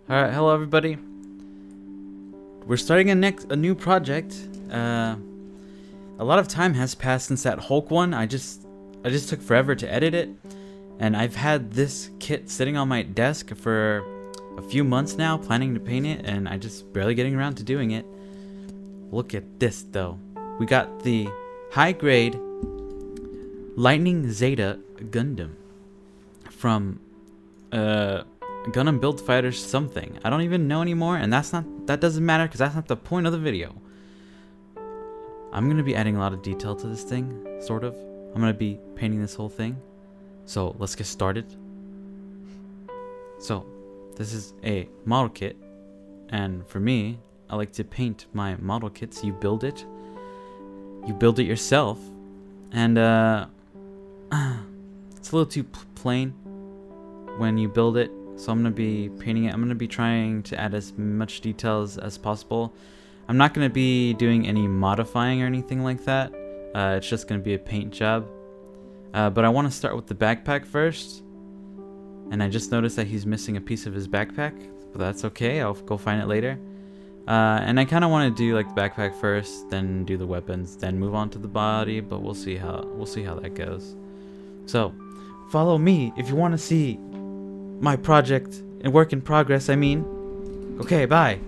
Alright, hello everybody. We're starting a new project. A lot of time has passed since that Hulk one. I just took forever to edit it, and I've had this kit sitting on my desk for a few months now, planning to paint it, and I just barely getting around to doing it. Look at this though. We got the high grade Lightning Zeta Gundam from Gundam Build Fighters something. I don't even know anymore, and that doesn't matter because that's not the point of the video. I'm gonna be adding a lot of detail to this thing, sort of. I'm gonna be painting this whole thing. So let's get started. So this is a model kit, and for me, I like to paint my model kits. You build it yourself, and it's a little too plain when you build it. So I'm going to be painting it. I'm going to be trying to add as much details as possible. I'm not going to be doing any modifying or anything like that. It's just going to be a paint job. But I want to start with the backpack first. And I just noticed that he's missing a piece of his backpack. But that's okay. I'll go find it later. And I kind of want to do like the backpack first, then do the weapons, then move on to the body. But we'll see how that goes. So follow me if you want to see my project and work in progress. I mean, okay, bye.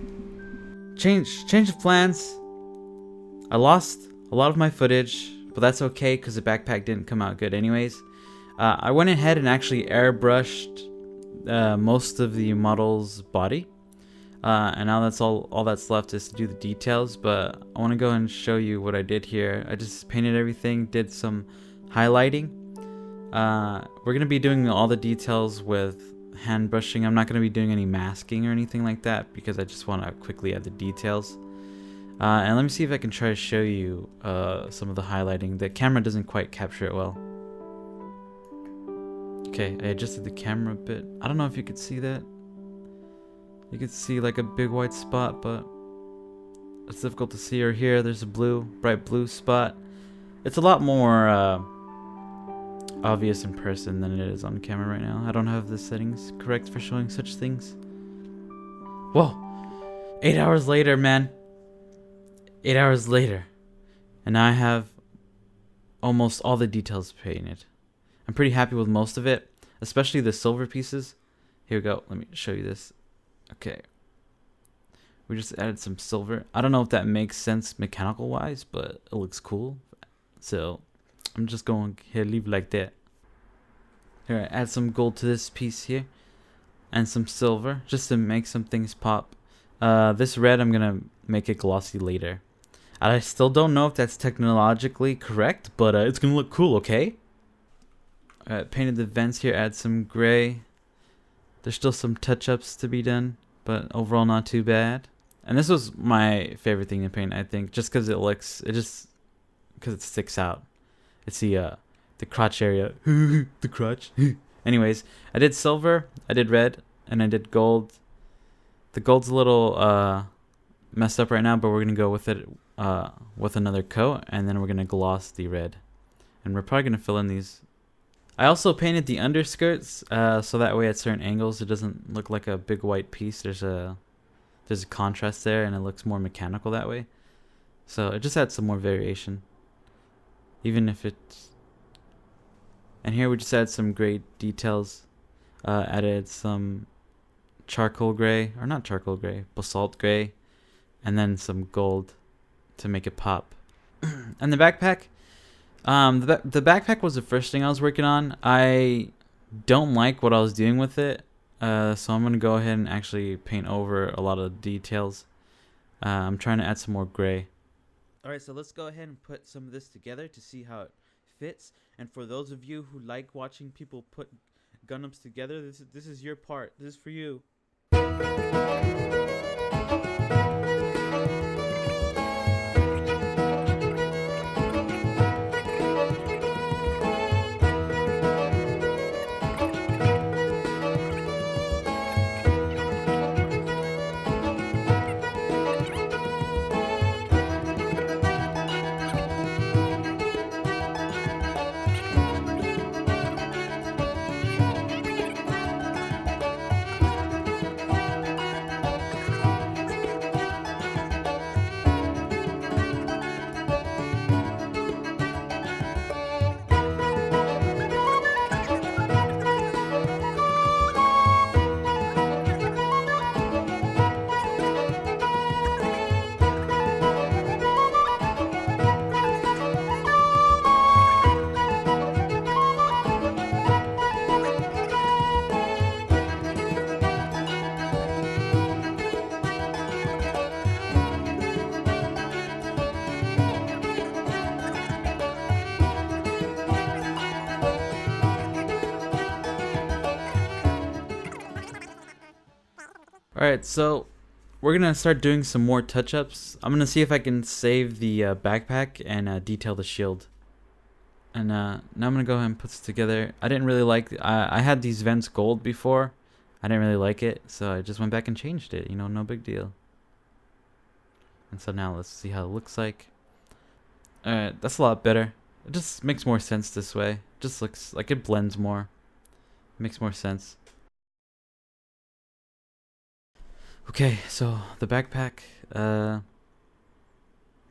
Change of plans. I lost a lot of my footage, but that's okay because the backpack didn't come out good anyways. I went ahead and actually airbrushed most of the model's body, and now that's all that's left is to do the details. But I want to go and show you what I did here. I just painted everything, did some highlighting. We're gonna be doing all the details with hand brushing. I'm not going to be doing any masking or anything like that because I just want to quickly add the details. And let me see if I can try to show you some of the highlighting. The camera doesn't quite capture it well. Okay, I adjusted the camera a bit. I don't know if you could see that. You could see like a big white spot, but it's difficult to see. Or here, there's a bright blue spot. It's a lot more obvious in person than it is on camera right now. I don't have the settings correct for showing such things. Whoa, 8 hours later, man. 8 hours later, and now I have almost all the details painted. I'm pretty happy with most of it, especially the silver pieces. Here we go. Let me show you this. Okay, we just added some silver. I don't know if that makes sense mechanical wise, but it looks cool. So I'm just going here, leave it like that. Here, add some gold to this piece here, and some silver, just to make some things pop. This red, I'm gonna make it glossy later. I still don't know if that's technologically correct, but it's gonna look cool, okay? Painted the vents here, add some gray. There's still some touch-ups to be done, but overall not too bad. And this was my favorite thing to paint, I think, just because because it sticks out. It's the crotch area. The crotch. Anyways, I did silver, I did red, and I did gold. The gold's a little messed up right now, but we're gonna go with it with another coat, and then we're gonna gloss the red, and we're probably gonna fill in these. I also painted the underskirts so that way at certain angles it doesn't look like a big white piece. There's a contrast there, and it looks more mechanical that way. So it just adds some more variation. Even if it's... And here we just add some gray details. Added some charcoal gray, or not charcoal gray, basalt gray, and then some gold to make it pop. And the backpack, the backpack was the first thing I was working on. I don't like what I was doing with it, so I'm gonna go ahead and actually paint over a lot of details. I'm trying to add some more gray. Alright, so let's go ahead and put some of this together to see how it fits. And for those of you who like watching people put Gundams together, this is your part. This is for you. Alright, so we're gonna start doing some more touch-ups. I'm gonna see if I can save the backpack and detail the shield. And now I'm gonna go ahead and put this together. I didn't really like, I had these vents gold before. I didn't really like it, so I just went back and changed it, you know, no big deal. And so now let's see how it looks like. Alright, that's a lot better. It just makes more sense this way. Just looks like it blends more. Makes more sense. Okay, so the backpack, I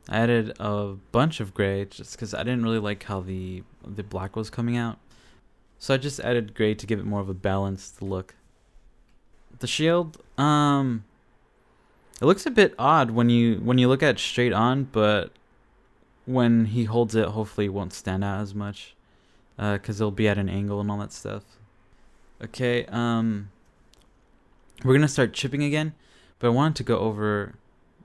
added a bunch of gray just because I didn't really like how the black was coming out. So I just added gray to give it more of a balanced look. The shield, it looks a bit odd when you look at it straight on, but when he holds it, hopefully it won't stand out as much, because it'll be at an angle and all that stuff. Okay, we're gonna start chipping again, but I wanted to go over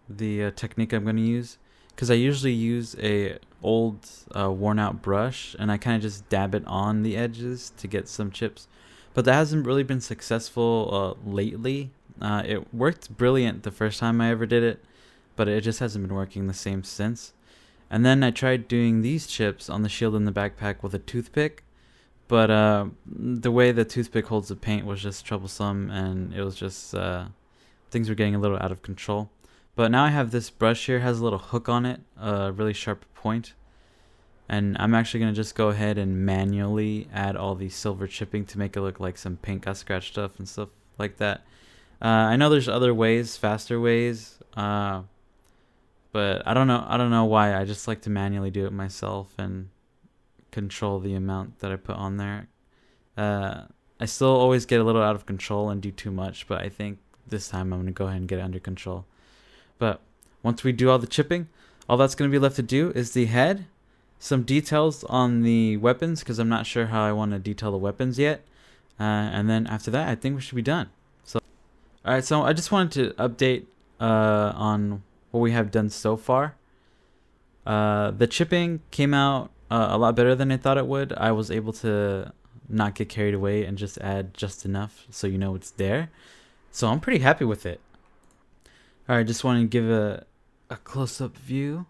the technique I'm gonna use, because I usually use a old worn out brush and I kind of just dab it on the edges to get some chips, but that hasn't really been successful lately. It worked brilliant the first time I ever did it, but it just hasn't been working the same since. And then I tried doing these chips on the shield in the backpack with a toothpick, but the way the toothpick holds the paint was just troublesome, and it was just things were getting a little out of control. But now I have this brush here, has a little hook on it, a really sharp point, and I'm actually going to just go ahead and manually add all the silver chipping to make it look like some paint got scratched up and stuff like that. I know there's other ways, faster ways, but I don't know why. I just like to manually do it myself and control the amount that I put on there. I still always get a little out of control and do too much, but I think this time I'm going to go ahead and get it under control. But once we do all the chipping, all that's going to be left to do is the head, some details on the weapons, because I'm not sure how I want to detail the weapons yet. And then after that, I think we should be done. So, alright, so I just wanted to update on what we have done so far. The chipping came out a lot better than I thought it would. I was able to not get carried away and just add just enough so you know it's there. So I'm pretty happy with it. Alright, just want to give a close-up view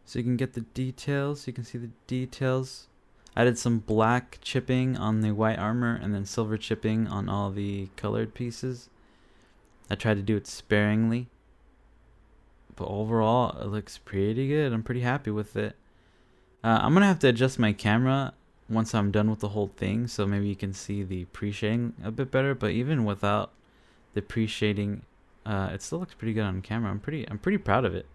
so you can get the details. You can see the details. I added some black chipping on the white armor and then silver chipping on all the colored pieces. I tried to do it sparingly, but overall it looks pretty good. I'm pretty happy with it. I'm gonna have to adjust my camera once I'm done with the whole thing, so maybe you can see the pre-shading a bit better. But even without the pre-shading, it still looks pretty good on camera. I'm pretty proud of it.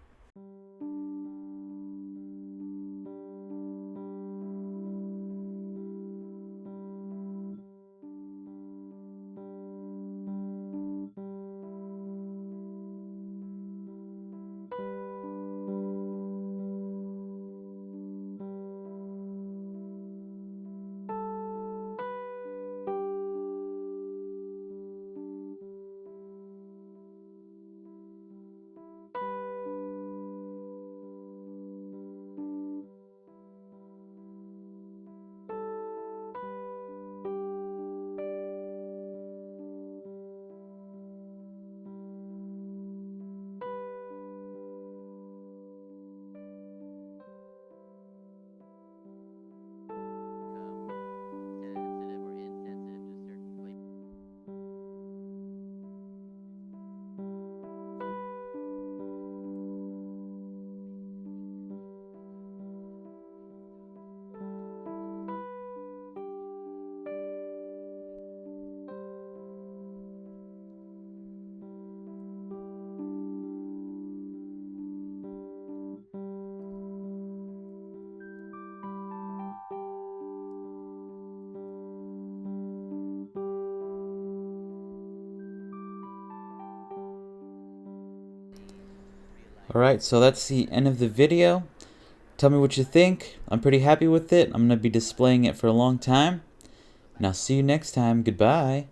Alright, so that's the end of the video. Tell me what you think. I'm pretty happy with it. I'm going to be displaying it for a long time. And I'll see you next time. Goodbye.